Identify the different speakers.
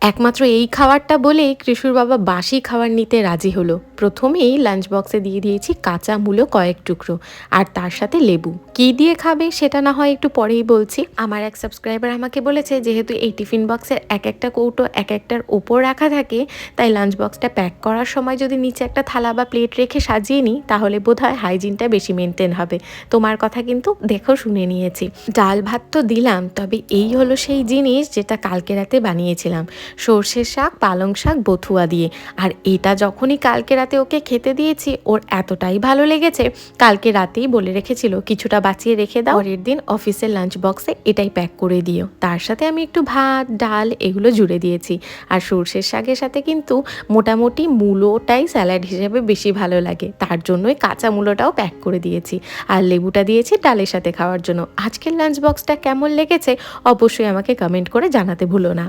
Speaker 1: একমাত্র এই খাবারটা বলেই কৃষুর বাবা বাসি খাবার নিতে রাজি হলো। প্রথমেই লাঞ্চ বক্সে দিয়ে দিয়েছি কাঁচা মূলো কয়েক টুকরো, আর তার সাথে লেবু। কি দিয়ে খাবে সেটা না হয় একটু পরেই বলছি। আমার এক সাবস্ক্রাইবার আমাকে বলেছে, যেহেতু এই টিফিন বক্সের এক একটা কৌটো এক একটার ওপর রাখা থাকে, তাই লাঞ্চ বক্সটা প্যাক করার সময় যদি নিচে একটা থালা বা প্লেট রেখে সাজিয়ে নিই, তাহলে বোধহয় হাইজিনটা বেশি মেনটেন হবে। তোমার কথা কিন্তু দেখো শুনে নিয়েছি। ডাল ভাত তো দিলাম, তবে এই হলো সেই জিনিস যেটা কালকে রাতে বানিয়েছিলাম, সর্ষের শাক, পালং শাক, বথুয়া দিয়ে। আর এটা যখনই কালকে রাতে ওকে খেতে দিয়েছি, ওর এতটাই ভালো লেগেছে, কালকে রাতেই বলে রেখেছিল কিছুটা বাঁচিয়ে রেখে দাও, পরের দিন অফিসের লাঞ্চ বক্সে এটাই প্যাক করে দিও। তার সাথে আমি একটু ভাত, ডাল এগুলো জুড়ে দিয়েছি। আর সর্ষের শাকের সাথে কিন্তু মোটামুটি মূলোটাই স্যালাড হিসেবে বেশি ভালো লাগে, তার জন্যই কাঁচা মূলোটাও প্যাক করে দিয়েছি। আর লেবুটা দিয়েছি ডালের সাথে খাওয়ার জন্য। আজকের লাঞ্চ বক্সটা কেমন লেগেছে অবশ্যই আমাকে কমেন্ট করে জানাতে ভুলো না।